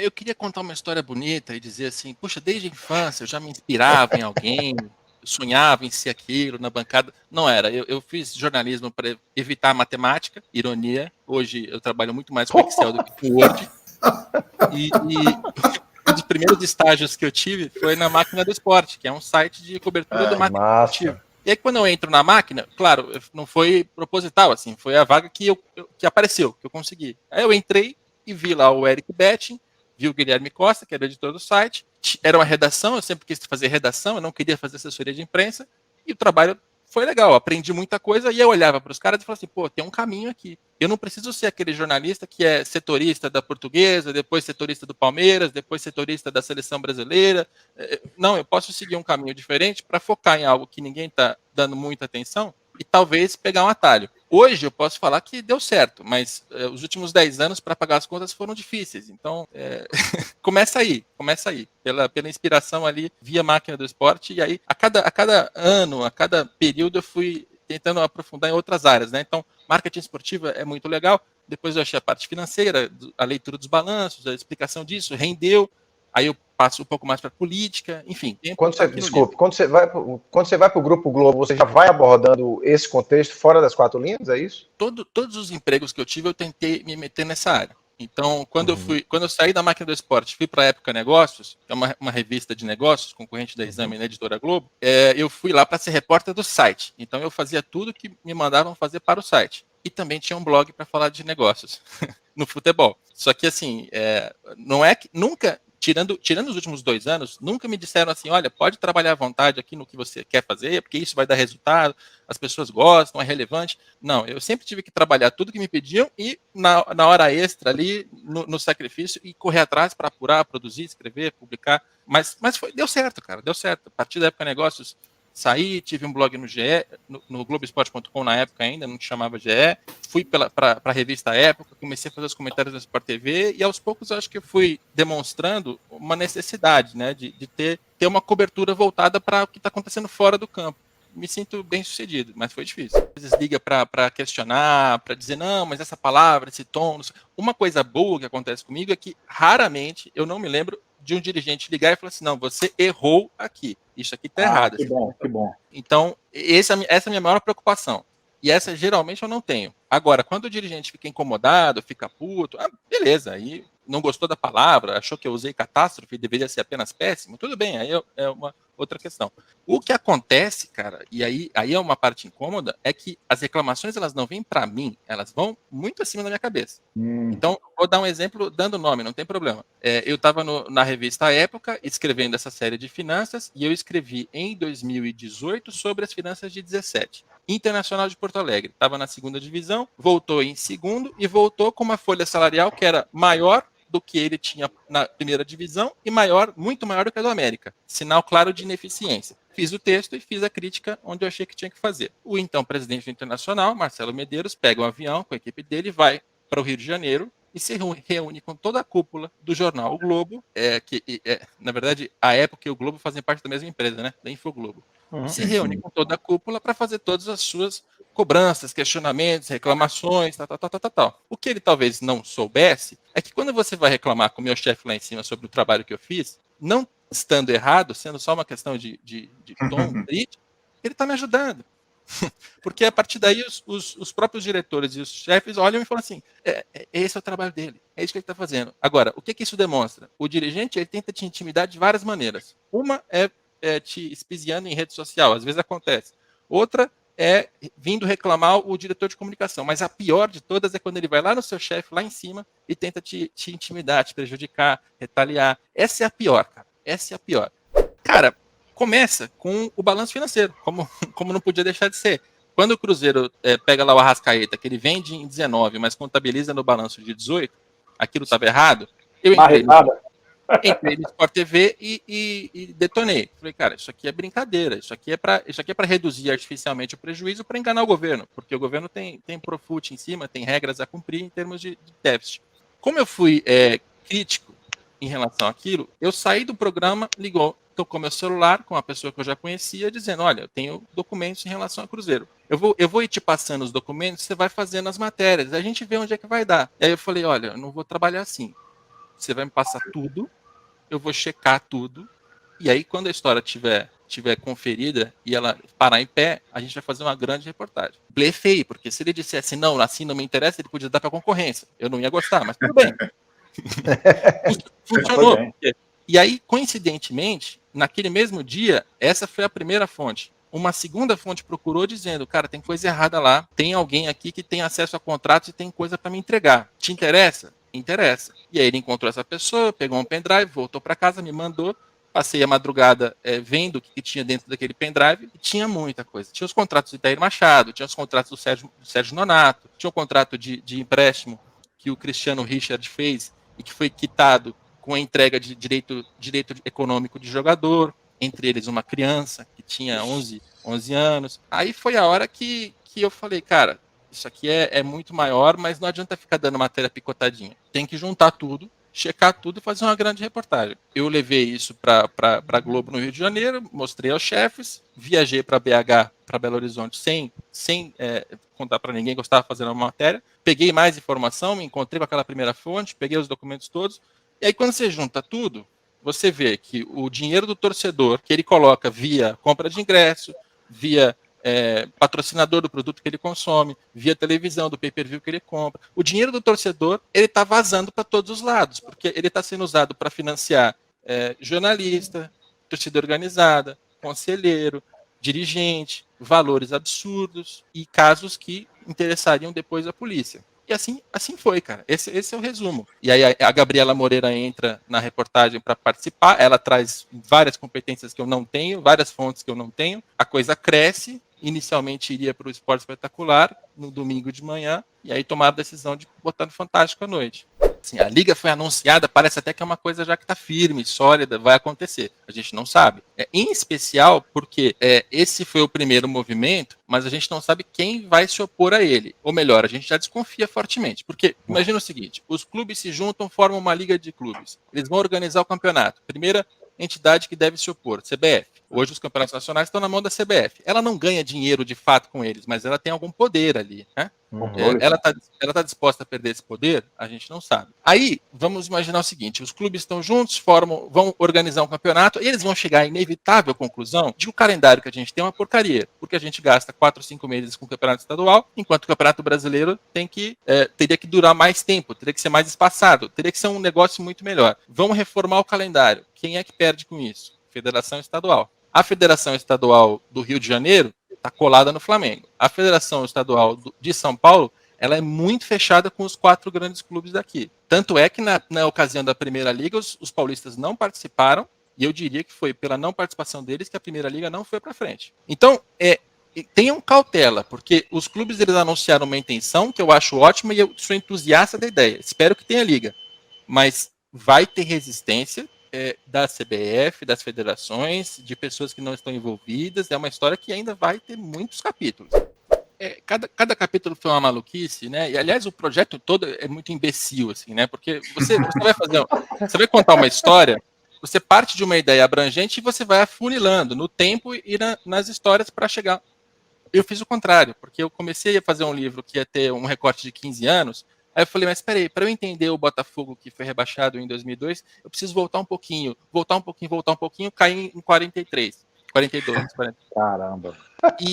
eu queria contar uma história bonita e dizer assim, puxa, desde a infância eu já me inspirava em alguém, eu sonhava em ser aquilo na bancada. Não era. Eu fiz jornalismo para evitar a matemática, ironia. Hoje eu trabalho muito mais com Excel do que com Word. E um dos primeiros estágios que eu tive foi na Máquina do Esporte, que é um site de cobertura do marketing esportivo. Massa. E aí, quando eu entro na máquina, claro, não foi proposital, assim, foi a vaga que apareceu, que eu consegui. Aí eu entrei e vi lá o Eric Betting, vi o Guilherme Costa, que era o editor do site. Era uma redação, eu sempre quis fazer redação, eu não queria fazer assessoria de imprensa, e o trabalho foi legal, aprendi muita coisa, e eu olhava para os caras e falava assim, pô, tem um caminho aqui. Eu não preciso ser aquele jornalista que é setorista da Portuguesa, depois setorista do Palmeiras, depois setorista da Seleção Brasileira. Não, eu posso seguir um caminho diferente para focar em algo que ninguém está dando muita atenção e talvez pegar um atalho. Hoje eu posso falar que deu certo, mas os últimos 10 anos para pagar as contas foram difíceis. Então, começa aí, pela inspiração ali via Máquina do Esporte. E aí, a cada ano, a cada período, eu fui tentando aprofundar em outras áreas, né? Então, marketing esportivo é muito legal. Depois eu achei a parte financeira, a leitura dos balanços, a explicação disso, rendeu. Aí eu passo um pouco mais para política, enfim. Quando você vai para o Grupo Globo, você já vai abordando esse contexto fora das quatro linhas, é isso? Todos os empregos que eu tive, eu tentei me meter nessa área. Então, quando eu saí da Máquina do Esporte, fui para a Época Negócios, que é uma revista de negócios, concorrente da Exame na Editora Globo, eu fui lá para ser repórter do site. Então, eu fazia tudo que me mandavam fazer para o site. E também tinha um blog para falar de negócios no futebol. Só que, assim, não é que nunca, tirando os últimos 2 anos, nunca me disseram assim, olha, pode trabalhar à vontade aqui no que você quer fazer, porque isso vai dar resultado, as pessoas gostam, é relevante. Não, eu sempre tive que trabalhar tudo que me pediam e na hora extra ali, no sacrifício, e correr atrás para apurar, produzir, escrever, publicar. Mas deu certo, cara, deu certo. A partir da Época Negócios, saí, tive um blog no GE, no Globoesporte.com na época ainda, não chamava GE, fui para a revista Época, comecei a fazer os comentários da Sport TV e aos poucos eu acho que eu fui demonstrando uma necessidade, né, de ter uma cobertura voltada para o que está acontecendo fora do campo. Me sinto bem sucedido, mas foi difícil. Às vezes liga para questionar, para dizer, não, mas essa palavra, esse tom. Uma coisa boa que acontece comigo é que raramente eu não me lembro de um dirigente ligar e falar assim, não, você errou aqui. Isso aqui está errado. Que bom, que bom. Então, essa é a minha maior preocupação. E essa geralmente eu não tenho. Agora, quando o dirigente fica incomodado, fica puto, beleza, aí não gostou da palavra, achou que eu usei catástrofe e deveria ser apenas péssimo, tudo bem, aí é uma outra questão. O que acontece, cara, e aí é uma parte incômoda, é que as reclamações elas não vêm para mim, elas vão muito acima da minha cabeça. Então, vou dar um exemplo dando nome, não tem problema. Eu estava na revista Época, escrevendo essa série de finanças, e eu escrevi em 2018 sobre as finanças de 17. Internacional de Porto Alegre, estava na segunda divisão, voltou em segundo e voltou com uma folha salarial que era maior do que ele tinha na primeira divisão e muito maior do que a do América. Sinal claro de ineficiência. Fiz o texto e fiz a crítica onde eu achei que tinha que fazer. O então presidente do Internacional, Marcelo Medeiros, pega um avião com a equipe dele e vai para o Rio de Janeiro e se reúne com toda a cúpula do jornal O Globo, na verdade, a Época e o Globo fazem parte da mesma empresa, né? Da Infoglobo. Se reúne com toda a cúpula para fazer todas as suas cobranças, questionamentos, reclamações, tal. O que ele talvez não soubesse é que quando você vai reclamar com o meu chefe lá em cima sobre o trabalho que eu fiz, não estando errado, sendo só uma questão de tom crítico, ele está me ajudando. Porque a partir daí os próprios diretores e os chefes olham e falam assim, esse é o trabalho dele, é isso que ele está fazendo. Agora, o que isso demonstra? O dirigente ele tenta te intimidar de várias maneiras. Uma é te espiziando em rede social, às vezes acontece. Outra é vindo reclamar o diretor de comunicação. Mas a pior de todas é quando ele vai lá no seu chefe, lá em cima, e tenta te intimidar, te prejudicar, retaliar. Essa é a pior, cara. Essa é a pior. Cara, começa com o balanço financeiro, como não podia deixar de ser. Quando o Cruzeiro pega lá o Arrascaeta, que ele vende em 19, mas contabiliza no balanço de 18, aquilo estava errado, eu entrei no Sport TV e detonei. Falei, cara, isso aqui é brincadeira, isso aqui é para reduzir artificialmente o prejuízo para enganar o governo, porque o governo tem Profut em cima, tem regras a cumprir em termos de déficit. Como eu fui crítico em relação àquilo, eu saí do programa, tocou meu celular com uma pessoa que eu já conhecia, dizendo, olha, eu tenho documentos em relação ao Cruzeiro. Eu vou ir te passando os documentos, você vai fazendo as matérias, a gente vê onde é que vai dar. E aí eu falei, olha, eu não vou trabalhar assim. você vai me passar tudo, eu vou checar tudo, e aí quando a história tiver conferida e ela parar em pé, a gente vai fazer uma grande reportagem. Blefei, porque se ele dissesse, não, assim não me interessa, ele podia dar para a concorrência. Eu não ia gostar, mas tudo bem. Funcionou. E aí, coincidentemente, naquele mesmo dia, essa foi a primeira fonte. Uma segunda fonte procurou dizendo, cara, tem coisa errada lá, tem alguém aqui que tem acesso a contratos e tem coisa para me entregar. Te interessa? Interessa. E aí ele encontrou essa pessoa, pegou um pendrive, voltou para casa, me mandou. Passei a madrugada vendo o que tinha dentro daquele pendrive e tinha muita coisa. Tinha os contratos do Itair Machado, tinha os contratos do Sérgio Nonato, tinha o contrato de empréstimo que o Cristiano Richard fez e que foi quitado com a entrega de direito econômico de jogador, entre eles uma criança que tinha 11 anos. Aí foi a hora que eu falei, cara, isso aqui é muito maior, mas não adianta ficar dando matéria picotadinha. Tem que juntar tudo, checar tudo e fazer uma grande reportagem. Eu levei isso para a Globo no Rio de Janeiro, mostrei aos chefes, viajei para BH, para Belo Horizonte, sem contar para ninguém que eu estava fazendo uma matéria, peguei mais informação, me encontrei com aquela primeira fonte, peguei os documentos todos, e aí quando você junta tudo, você vê que o dinheiro do torcedor, que ele coloca via compra de ingresso, via patrocinador do produto que ele consome, via televisão, do pay-per-view que ele compra. O dinheiro do torcedor, ele está vazando para todos os lados, porque ele está sendo usado para financiar jornalista, torcida organizada, conselheiro, dirigente, valores absurdos e casos que interessariam depois a polícia. E assim foi, cara. Esse é o resumo. E aí a Gabriela Moreira entra na reportagem para participar. Ela traz várias competências que eu não tenho, várias fontes que eu não tenho. A coisa cresce. Inicialmente iria para o Esporte Espetacular no domingo de manhã. E aí tomaram a decisão de botar no Fantástico à noite. Assim, a liga foi anunciada, parece até que é uma coisa já que está firme, sólida, vai acontecer. A gente não sabe. Em especial porque esse foi o primeiro movimento, mas a gente não sabe quem vai se opor a ele. Ou melhor, a gente já desconfia fortemente. Porque, imagina o seguinte, os clubes se juntam, formam uma liga de clubes. Eles vão organizar o campeonato. Primeira entidade que deve se opor, CBF. Hoje os campeonatos nacionais estão na mão da CBF. Ela não ganha dinheiro de fato com eles, mas ela tem algum poder ali, né? Ela está disposta a perder esse poder? A gente não sabe. Aí, vamos imaginar o seguinte, os clubes estão juntos, vão organizar um campeonato, e eles vão chegar à inevitável conclusão de que o calendário que a gente tem é uma porcaria, porque a gente gasta 4 ou 5 meses com o campeonato estadual, enquanto o campeonato brasileiro teria que durar mais tempo, teria que ser mais espaçado, teria que ser um negócio muito melhor. Vamos reformar o calendário. Quem é que perde com isso? Federação Estadual. A Federação Estadual do Rio de Janeiro está colada no Flamengo. A Federação Estadual de São Paulo, ela é muito fechada com os 4 grandes clubes daqui. Tanto é que na ocasião da Primeira Liga, os paulistas não participaram, e eu diria que foi pela não participação deles que a Primeira Liga não foi para frente. Então, tenham cautela, porque os clubes eles anunciaram uma intenção que eu acho ótima e eu sou entusiasta da ideia. Espero que tenha liga. Mas vai ter resistência da CBF, das federações, de pessoas que não estão envolvidas. É uma história que ainda vai ter muitos capítulos. Cada capítulo foi uma maluquice, né? E aliás, o projeto todo é muito imbecil, assim, né? Porque você vai contar uma história, você parte de uma ideia abrangente e você vai afunilando no tempo e nas histórias para chegar. Eu fiz o contrário, porque eu comecei a fazer um livro que ia ter um recorte de 15 anos. Aí eu falei, mas peraí, para eu entender o Botafogo que foi rebaixado em 2002, eu preciso voltar um pouquinho, cair em 43, 42, 40. Caramba.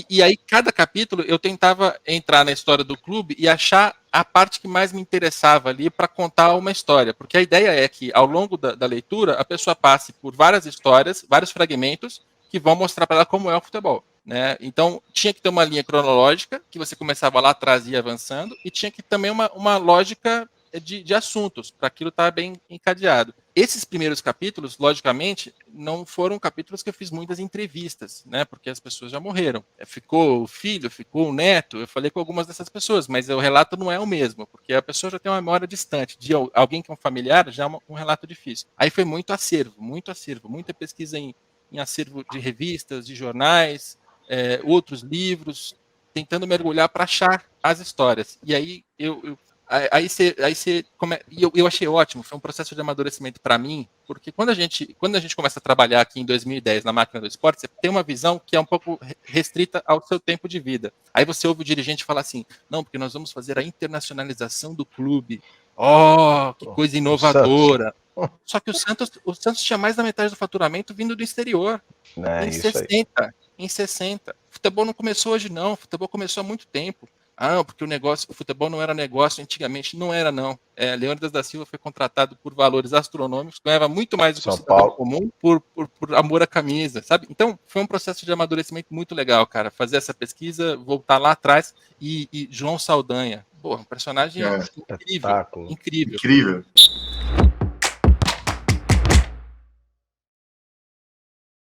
E aí, cada capítulo, eu tentava entrar na história do clube e achar a parte que mais me interessava ali para contar uma história. Porque a ideia é que, ao longo da leitura, a pessoa passe por várias histórias, vários fragmentos, que vão mostrar para ela como é o futebol. Né? Então, tinha que ter uma linha cronológica, que você começava lá atrás e ia avançando, e tinha que ter também uma lógica de assuntos, para aquilo estar bem encadeado. Esses primeiros capítulos, logicamente, não foram capítulos que eu fiz muitas entrevistas, né? Porque as pessoas já morreram. Ficou o filho, ficou o neto, eu falei com algumas dessas pessoas, mas o relato não é o mesmo, porque a pessoa já tem uma memória distante. De alguém que é um familiar, já é um relato difícil. Aí foi muito acervo, muita pesquisa em acervo de revistas, de jornais, outros livros, tentando mergulhar para achar as histórias. E aí eu achei ótimo, foi um processo de amadurecimento para mim, porque quando a gente começa a trabalhar aqui em 2010 na máquina do esporte, você tem uma visão que é um pouco restrita ao seu tempo de vida. Aí você ouve o dirigente falar assim, não, porque nós vamos fazer a internacionalização do clube. Oh, que coisa inovadora. Só que o Santos tinha mais da metade do faturamento vindo do exterior. Em 60. Em 60. O futebol não começou hoje, não. O futebol começou há muito tempo. Ah, porque o futebol não era negócio antigamente. Não era, não. Leônidas da Silva foi contratado por valores astronômicos, ganhava muito mais do que o cidadão comum por amor à camisa, sabe? Então, foi um processo de amadurecimento muito legal, cara. Fazer essa pesquisa, voltar lá atrás e João Saldanha. Pô, um personagem incrível. Incrível.